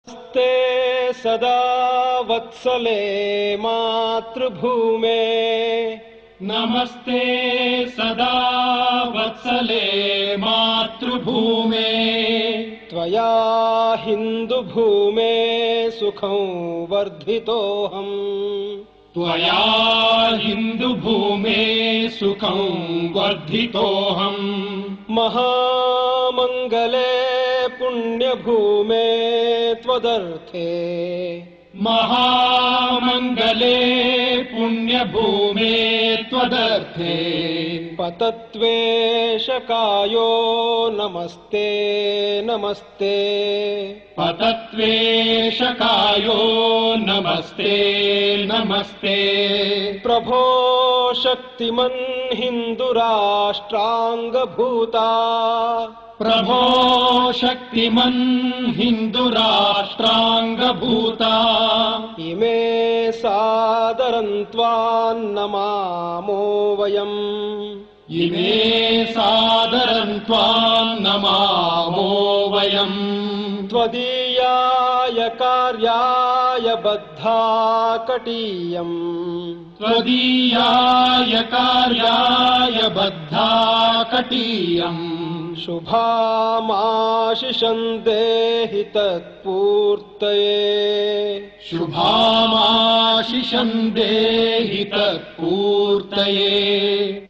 नमस्ते सदा वत्सले मातृभूमे। नमस्ते सदा वत्सले मातृभूमे। त्वया हिन्दुभूमे सुखं वर्धितोऽहम्। त्वया हिन्दुभूमे सुखं वर्धितोऽहम्। महामङ्गले पुण्यभूमे त्वदर्थे। महामङ्गले पुण्यभूमे त्वदर्थे। पतत्वेशकायो नमस्ते नमस्ते। पतत्वेशकायो नमस्ते नमस्ते। प्रभो शक्तिमन् हिन्दुराष्ट्राङ्गभूता। प्रभो शक्तिमन् हिन्दुराष्ट्राङ्गभूता। इमे सादरं त्वान्नमामो वयम्। इमे सादरं त्वान्नमामो वयम्। त्वदीयाय कार्याय बद्धा कटीयम्। त्वदीयाय कार्याय बद्धा कटीयम्। शुभामाशिषं देहि तत्पूर्तये। शुभामाशिषं देहि तत्पूर्तये।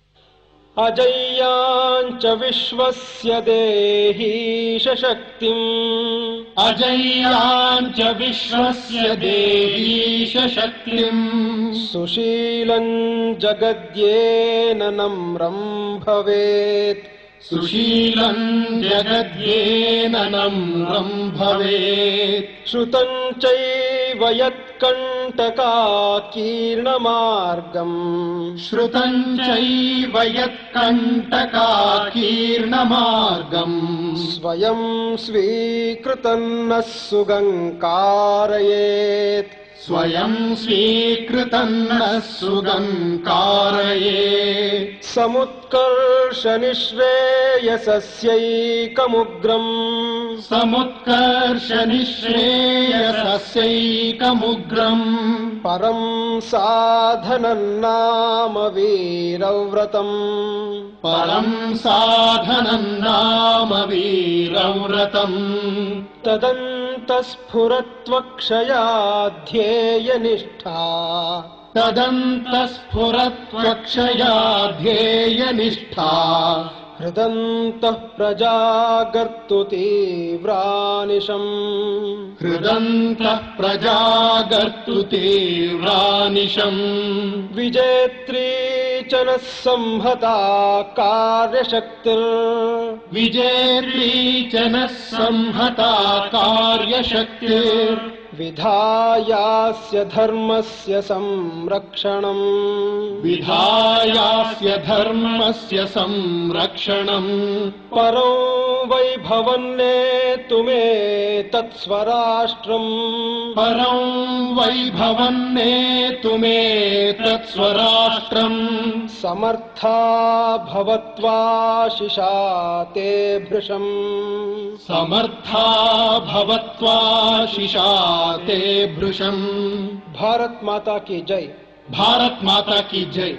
अजय्याञ्च विश्वस्य देहीश शक्तिम्। अजय्याञ्च विश्वस्य देहीश शक्तिम्। सुशीलं जगद्येन नम्रं भवेत्। सुशीलं जगद्येन नम्रं भवेत्। श्रुतं चैव यत्कण्टकाकीर्णमार्गम्। श्रुतं चैव यत्कण्टकाकीर्णमार्गम्। स्वयं स्वीकृतं नः सुगङ्कारयेत्। स्वयं स्वीकृतं नः सुगङ्कारयेत्। समुत्कर्षनिःश्रेयसस्यैकमुग्रम्। समुत्कर्षनिःश्रेयसस्यैकमुग्रम्। परं साधनं नाम वीरव्रतम्। परं साधनं नाम वीरव्रतम्। तदन्तस्फुरत्वक्षया ध्येयनिष्ठा। तदन्तस्फुरत्वक्षया ध्येयनिष्ठा। हृदन्तः प्रजागर्तु तीव्रानिशम्। हृदन्तः प्रजागर्तु तीव्रानिशम्। विजेत्री च नः संहता कार्यशक्तिर्। विजेत्री च नः संहता कार्यशक्तिर्। विधायास्य धर्मस्य संरक्षणम्। विधायास्य धर्मस्य संरक्षणम्। परो वैभवन्नेतुमेतत्स्वराष्ट्रम्। परं वैभवन्नेतुमेतत्स्वराष्ट्रम्। समर्था भवत्वाशिषा ते भृशम्। समर्था भवत्वाशिषा ते भृशम्। भारत माता की जय। भारत माता की जय।